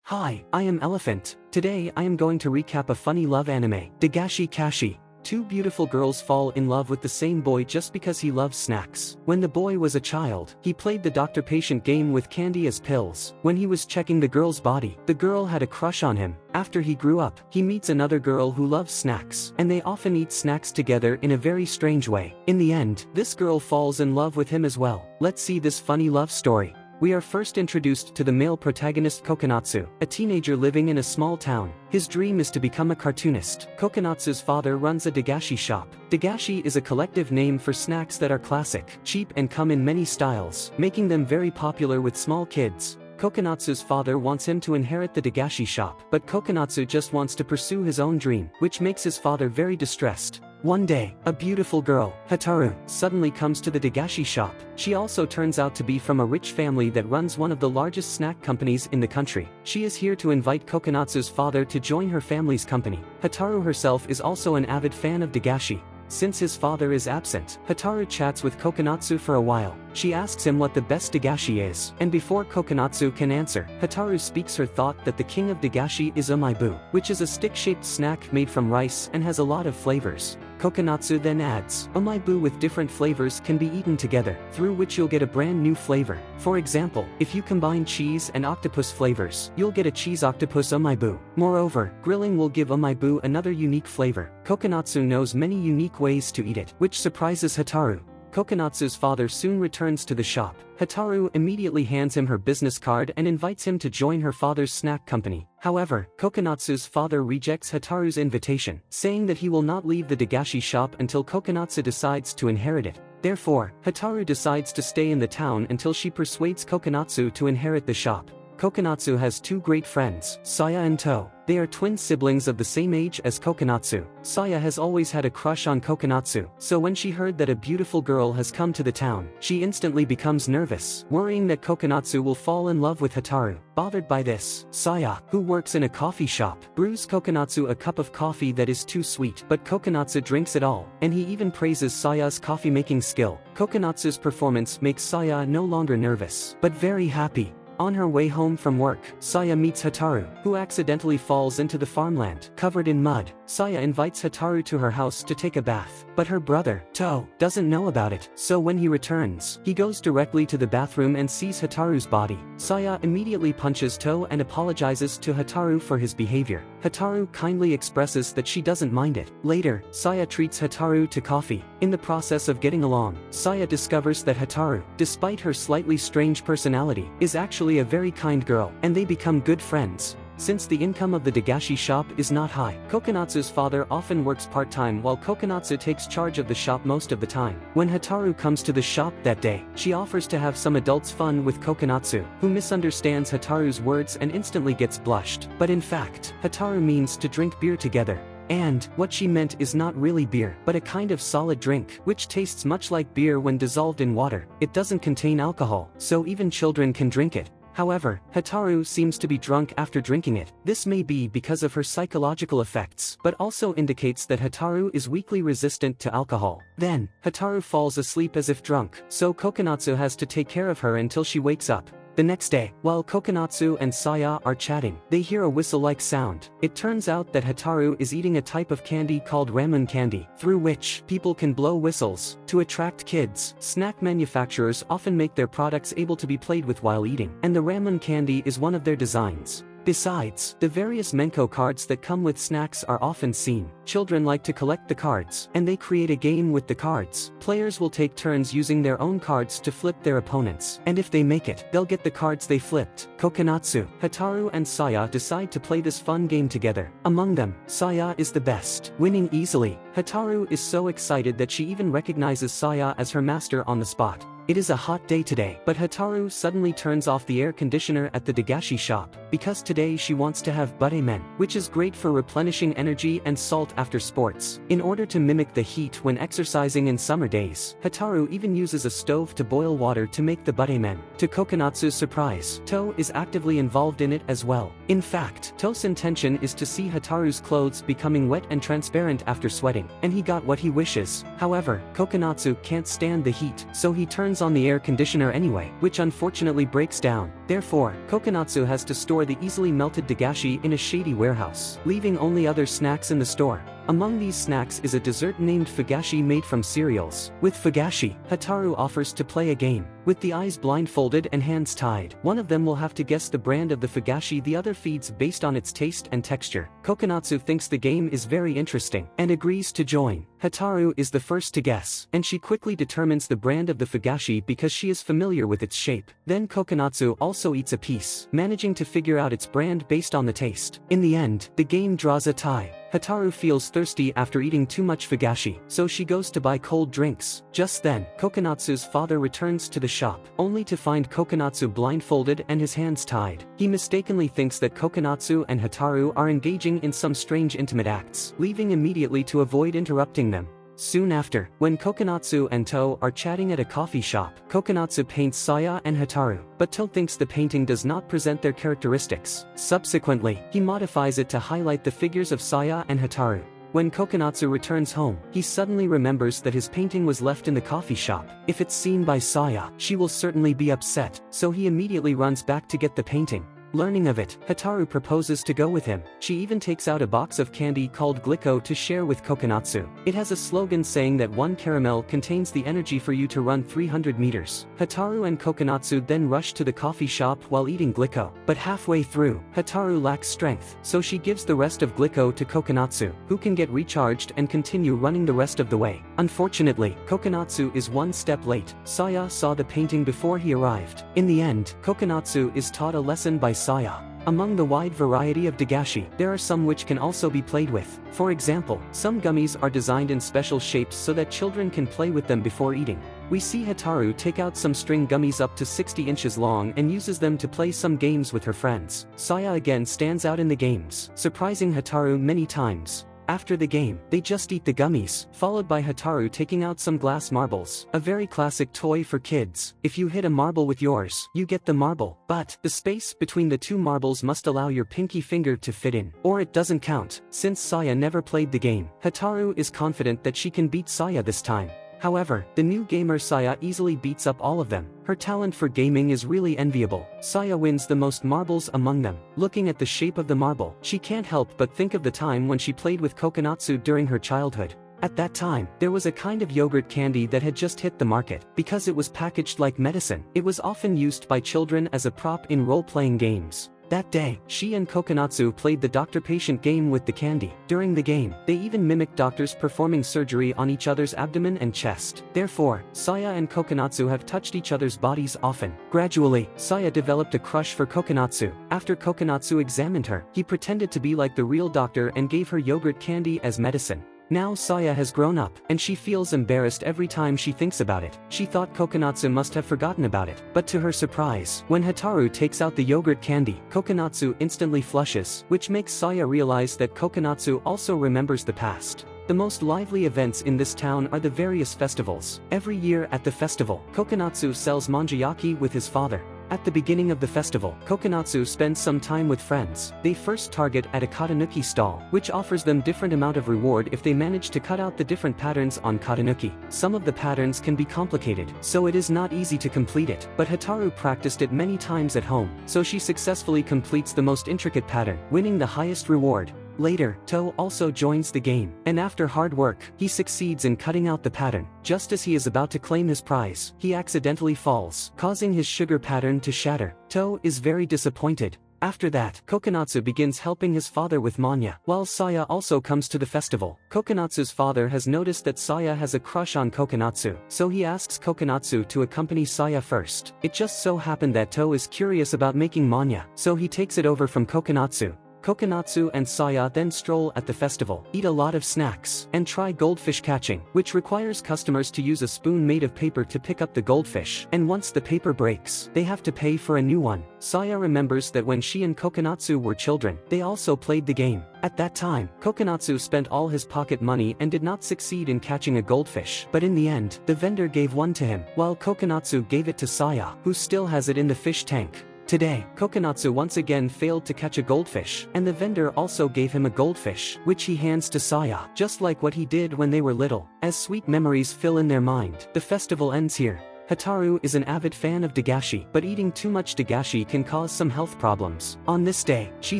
Hi, I am Elephant. Today I am going to recap a funny love anime, Dagashi Kashi. Two beautiful girls fall in love with the same boy just because he loves snacks. When the boy was a child, he played the doctor-patient game with candy as pills. When he was checking the girl's body, the girl had a crush on him. After he grew up, he meets another girl who loves snacks, and they often eat snacks together in a very strange way. In the end, this girl falls in love with him as well. Let's see this funny love story. We are first introduced to the male protagonist Kokonatsu, a teenager living in a small town. His dream is to become a cartoonist. Kokonatsu's father runs a Dagashi shop. Dagashi is a collective name for snacks that are classic, cheap and come in many styles, making them very popular with small kids. Kokonatsu's father wants him to inherit the Dagashi shop, but Kokonatsu just wants to pursue his own dream, which makes his father very distressed. One day, a beautiful girl, Hotaru, suddenly comes to the Dagashi shop. She also turns out to be from a rich family that runs one of the largest snack companies in the country. She is here to invite Kokonatsu's father to join her family's company. Hotaru herself is also an avid fan of Dagashi. Since his father is absent, Hotaru chats with Kokonatsu for a while. She asks him what the best Dagashi is, and before Kokonatsu can answer, Hotaru speaks her thought that the king of Dagashi is omaibu, which is a stick-shaped snack made from rice and has a lot of flavors. Kokonatsu then adds, omaibu with different flavors can be eaten together, through which you'll get a brand new flavor. For example, if you combine cheese and octopus flavors, you'll get a cheese octopus omaibu. Moreover, grilling will give omaibu another unique flavor. Kokonatsu knows many unique ways to eat it, which surprises Hotaru. Kokonatsu's father soon returns to the shop. Hotaru immediately hands him her business card and invites him to join her father's snack company. However, Kokonatsu's father rejects Hotaru's invitation, saying that he will not leave the Dagashi shop until Kokonatsu decides to inherit it. Therefore, Hotaru decides to stay in the town until she persuades Kokonatsu to inherit the shop. Kokonatsu has two great friends, Saya and To. They are twin siblings of the same age as Kokonatsu. Saya has always had a crush on Kokonatsu, so when she heard that a beautiful girl has come to the town, she instantly becomes nervous, worrying that Kokonatsu will fall in love with Hotaru. Bothered by this, Saya, who works in a coffee shop, brews Kokonatsu a cup of coffee that is too sweet, but Kokonatsu drinks it all, and he even praises Saya's coffee-making skill. Kokonatsu's performance makes Saya no longer nervous, but very happy. On her way home from work, Saya meets Hotaru, who accidentally falls into the farmland, covered in mud. Saya invites Hotaru to her house to take a bath, but her brother, To, doesn't know about it, so when he returns, he goes directly to the bathroom and sees Hotaru's body. Saya immediately punches To and apologizes to Hotaru for his behavior. Hotaru kindly expresses that she doesn't mind it. Later, Saya treats Hotaru to coffee. In the process of getting along, Saya discovers that Hotaru, despite her slightly strange personality, is actually a very kind girl, and they become good friends. Since the income of the Dagashi shop is not high, Kokonatsu's father often works part-time while Kokonatsu takes charge of the shop most of the time. When Hotaru comes to the shop that day, she offers to have some adults fun with Kokonatsu, who misunderstands Hotaru's words and instantly gets blushed. But in fact, Hotaru means to drink beer together. And what she meant is not really beer, but a kind of solid drink, which tastes much like beer when dissolved in water. It doesn't contain alcohol, so even children can drink it. However, Hotaru seems to be drunk after drinking it. This may be because of her psychological effects, but also indicates that Hotaru is weakly resistant to alcohol. Then, Hotaru falls asleep as if drunk, so Kokonatsu has to take care of her until she wakes up. The next day, while Kokonatsu and Saya are chatting, they hear a whistle-like sound. It turns out that Hotaru is eating a type of candy called ramen candy, through which people can blow whistles. To attract kids, snack manufacturers often make their products able to be played with while eating, and the ramen candy is one of their designs. Besides, the various Menko cards that come with snacks are often seen. Children like to collect the cards, and they create a game with the cards. Players will take turns using their own cards to flip their opponents, and if they make it, they'll get the cards they flipped. Kokonatsu, Hotaru and Saya decide to play this fun game together. Among them, Saya is the best, winning easily. Hotaru is so excited that she even recognizes Saya as her master on the spot. It is a hot day today, but Hotaru suddenly turns off the air conditioner at the Dagashi shop, because today she wants to have budamen, which is great for replenishing energy and salt after sports. In order to mimic the heat when exercising in summer days, Hotaru even uses a stove to boil water to make the budamen. To Kokonatsu's surprise, To is actively involved in it as well. In fact, To's intention is to see Hotaru's clothes becoming wet and transparent after sweating, and he got what he wishes. However, Kokonatsu can't stand the heat, so he turns runs on the air conditioner anyway, which unfortunately breaks down. Therefore, Kokonatsu has to store the easily melted Dagashi in a shady warehouse, leaving only other snacks in the store. Among these snacks is a dessert named fugashi made from cereals. With fugashi, Hotaru offers to play a game. With the eyes blindfolded and hands tied, one of them will have to guess the brand of the fugashi the other feeds based on its taste and texture. Kokonatsu thinks the game is very interesting, and agrees to join. Hotaru is the first to guess, and she quickly determines the brand of the fugashi because she is familiar with its shape. Then Kokonatsu also eats a piece, managing to figure out its brand based on the taste. In the end, the game draws a tie. Hotaru feels thirsty after eating too much fugashi, so she goes to buy cold drinks. Just then, Kokonatsu's father returns to the shop, only to find Kokonatsu blindfolded and his hands tied. He mistakenly thinks that Kokonatsu and Hotaru are engaging in some strange intimate acts, leaving immediately to avoid interrupting them. Soon after, when Kokonatsu and To are chatting at a coffee shop, Kokonatsu paints Saya and Hotaru, but To thinks the painting does not present their characteristics. Subsequently, he modifies it to highlight the figures of Saya and Hotaru. When Kokonatsu returns home, he suddenly remembers that his painting was left in the coffee shop. If it's seen by Saya, she will certainly be upset, so he immediately runs back to get the painting. Learning of it, Hotaru proposes to go with him. She even takes out a box of candy called Glico to share with Kokonatsu. It has a slogan saying that one caramel contains the energy for you to run 300 meters. Hotaru and Kokonatsu then rush to the coffee shop while eating Glico. But halfway through, Hotaru lacks strength, so she gives the rest of Glico to Kokonatsu, who can get recharged and continue running the rest of the way. Unfortunately, Kokonatsu is one step late. Saya saw the painting before he arrived. In the end, Kokonatsu is taught a lesson by Saya. Among the wide variety of Dagashi, there are some which can also be played with. For example, some gummies are designed in special shapes so that children can play with them before eating. We see Hotaru take out some string gummies up to 60 inches long and uses them to play some games with her friends. Saya again stands out in the games, surprising Hotaru many times. After the game, they just eat the gummies, followed by Hotaru taking out some glass marbles, a very classic toy for kids. If you hit a marble with yours, you get the marble, but the space between the two marbles must allow your pinky finger to fit in, or it doesn't count. Since Saya never played the game, Hotaru is confident that she can beat Saya this time. However, the new gamer Saya easily beats up all of them. Her talent for gaming is really enviable. Saya wins the most marbles among them. Looking at the shape of the marble, she can't help but think of the time when she played with Kokonatsu during her childhood. At that time, there was a kind of yogurt candy that had just hit the market. Because it was packaged like medicine, it was often used by children as a prop in role-playing games. That day, she and Kokonatsu played the doctor-patient game with the candy. During the game, they even mimicked doctors performing surgery on each other's abdomen and chest. Therefore, Saya and Kokonatsu have touched each other's bodies often. Gradually, Saya developed a crush for Kokonatsu. After Kokonatsu examined her, he pretended to be like the real doctor and gave her yogurt candy as medicine. Now Saya has grown up, and she feels embarrassed every time she thinks about it. She thought Kokonatsu must have forgotten about it, but to her surprise, when Hotaru takes out the yogurt candy, Kokonatsu instantly flushes, which makes Saya realize that Kokonatsu also remembers the past. The most lively events in this town are the various festivals. Every year at the festival, Kokonatsu sells manjayaki with his father. At the beginning of the festival, Kokonatsu spends some time with friends. They first target at a katanuki stall, which offers them different amount of reward if they manage to cut out the different patterns on katanuki. Some of the patterns can be complicated, so it is not easy to complete it, but Hotaru practiced it many times at home, so she successfully completes the most intricate pattern, winning the highest reward. Later, To also joins the game, and after hard work, he succeeds in cutting out the pattern. Just as he is about to claim his prize, he accidentally falls, causing his sugar pattern to shatter. To is very disappointed. After that, Kokonatsu begins helping his father with manya, while Saya also comes to the festival. Kokonatsu's father has noticed that Saya has a crush on Kokonatsu, so he asks Kokonatsu to accompany Saya first. It just so happened that To is curious about making manya, so he takes it over from Kokonatsu. Kokonatsu and Saya then stroll at the festival, eat a lot of snacks, and try goldfish catching, which requires customers to use a spoon made of paper to pick up the goldfish, and once the paper breaks, they have to pay for a new one. Saya remembers that when she and Kokonatsu were children, they also played the game. At that time, Kokonatsu spent all his pocket money and did not succeed in catching a goldfish, but in the end, the vendor gave one to him, while Kokonatsu gave it to Saya, who still has it in the fish tank. Today, Kokonatsu once again failed to catch a goldfish, and the vendor also gave him a goldfish, which he hands to Saya, just like what he did when they were little. As sweet memories fill in their mind, the festival ends here. Hotaru is an avid fan of Dagashi, but eating too much Dagashi can cause some health problems. On this day, she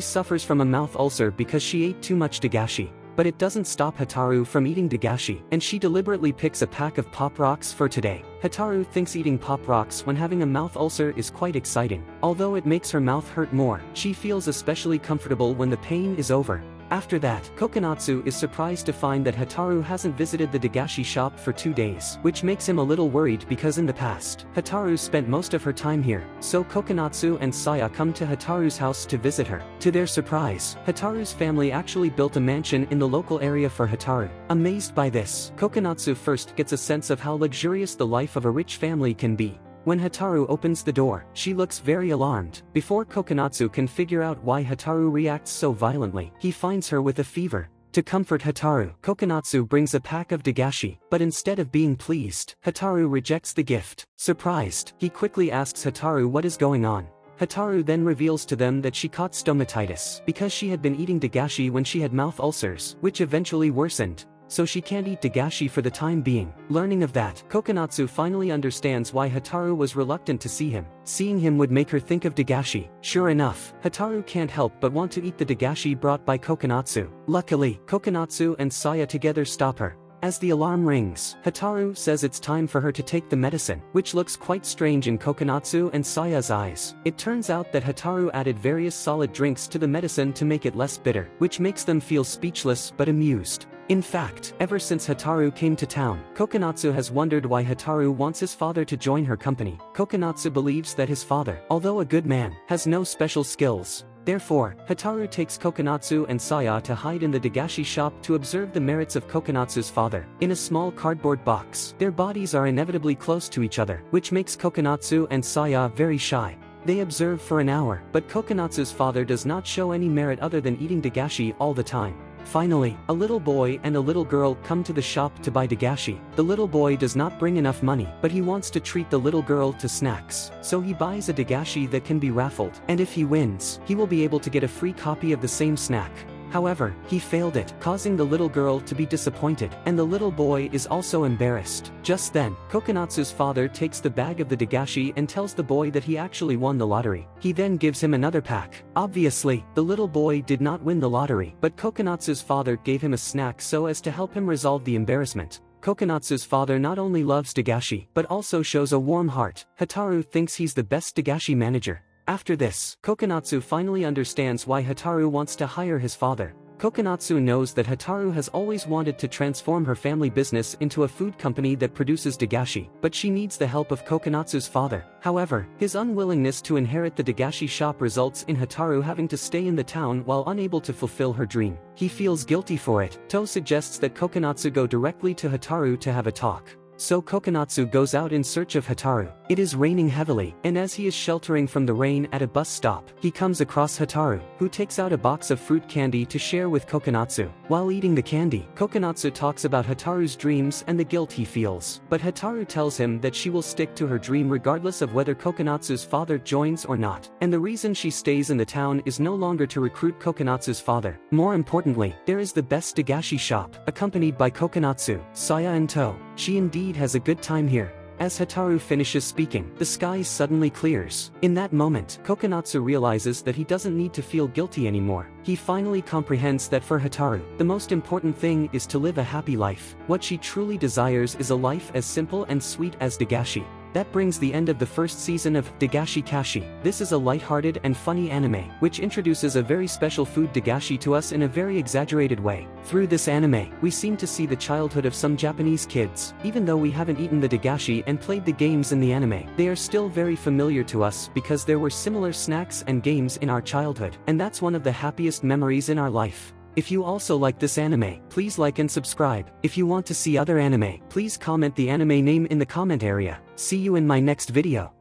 suffers from a mouth ulcer because she ate too much Dagashi. But it doesn't stop Hotaru from eating Dagashi, and she deliberately picks a pack of Pop Rocks for today. Hotaru thinks eating Pop Rocks when having a mouth ulcer is quite exciting. Although it makes her mouth hurt more, she feels especially comfortable when the pain is over. After that, Kokonatsu is surprised to find that Hotaru hasn't visited the Dagashi shop for 2 days, which makes him a little worried because in the past, Hotaru spent most of her time here, so Kokonatsu and Saya come to Hotaru's house to visit her. To their surprise, Hotaru's family actually built a mansion in the local area for Hotaru. Amazed by this, Kokonatsu first gets a sense of how luxurious the life of a rich family can be. When Hotaru opens the door, she looks very alarmed. Before Kokonatsu can figure out why Hotaru reacts so violently, he finds her with a fever. To comfort Hotaru, Kokonatsu brings a pack of Dagashi, but instead of being pleased, Hotaru rejects the gift. Surprised, he quickly asks Hotaru what is going on. Hotaru then reveals to them that she caught stomatitis because she had been eating Dagashi when she had mouth ulcers, which eventually worsened. So she can't eat Dagashi for the time being. Learning of that, Kokonatsu finally understands why Hotaru was reluctant to see him. Seeing him would make her think of Dagashi. Sure enough, Hotaru can't help but want to eat the Dagashi brought by Kokonatsu. Luckily, Kokonatsu and Saya together stop her. As the alarm rings, Hotaru says it's time for her to take the medicine, which looks quite strange in Kokonatsu and Saya's eyes. It turns out that Hotaru added various solid drinks to the medicine to make it less bitter, which makes them feel speechless but amused. In fact, ever since Hotaru came to town, Kokonatsu has wondered why Hotaru wants his father to join her company. Kokonatsu believes that his father, although a good man, has no special skills. Therefore, Hotaru takes Kokonatsu and Saya to hide in the Dagashi shop to observe the merits of Kokonatsu's father. In a small cardboard box, their bodies are inevitably close to each other, which makes Kokonatsu and Saya very shy. They observe for an hour, but Kokonatsu's father does not show any merit other than eating Dagashi all the time. Finally, a little boy and a little girl come to the shop to buy Dagashi. The little boy does not bring enough money, but he wants to treat the little girl to snacks. So he buys a Dagashi that can be raffled, and if he wins, he will be able to get a free copy of the same snack. However, he failed it, causing the little girl to be disappointed, and the little boy is also embarrassed. Just then, Kokonatsu's father takes the bag of the Dagashi and tells the boy that he actually won the lottery. He then gives him another pack. Obviously, the little boy did not win the lottery, but Kokonatsu's father gave him a snack so as to help him resolve the embarrassment. Kokonatsu's father not only loves Dagashi, but also shows a warm heart. Hotaru thinks he's the best Dagashi manager. After this, Kokonatsu finally understands why Hotaru wants to hire his father. Kokonatsu knows that Hotaru has always wanted to transform her family business into a food company that produces Dagashi, but she needs the help of Kokonatsu's father. However, his unwillingness to inherit the Dagashi shop results in Hotaru having to stay in the town while unable to fulfill her dream. He feels guilty for it. To suggests that Kokonatsu go directly to Hotaru to have a talk. So Kokonatsu goes out in search of Hotaru. It is raining heavily, and as he is sheltering from the rain at a bus stop, he comes across Hotaru, who takes out a box of fruit candy to share with Kokonatsu. While eating the candy, Kokonatsu talks about Hotaru's dreams and the guilt he feels, but Hotaru tells him that she will stick to her dream regardless of whether Kokonatsu's father joins or not, and the reason she stays in the town is no longer to recruit Kokonatsu's father. More importantly, there is the best Dagashi shop, accompanied by Kokonatsu, Saya and To. She indeed has a good time here. As Hotaru finishes speaking, the sky suddenly clears. In that moment, Kokonatsu realizes that he doesn't need to feel guilty anymore. He finally comprehends that for Hotaru, the most important thing is to live a happy life. What she truly desires is a life as simple and sweet as Dagashi. That brings the end of the first season of Dagashi Kashi. This is a lighthearted and funny anime, which introduces a very special food Dagashi to us in a very exaggerated way. Through this anime, we seem to see the childhood of some Japanese kids. Even though we haven't eaten the Dagashi and played the games in the anime, they are still very familiar to us because there were similar snacks and games in our childhood, and that's one of the happiest memories in our life. If you also like this anime, please like and subscribe. If you want to see other anime, please comment the anime name in the comment area. See you in my next video.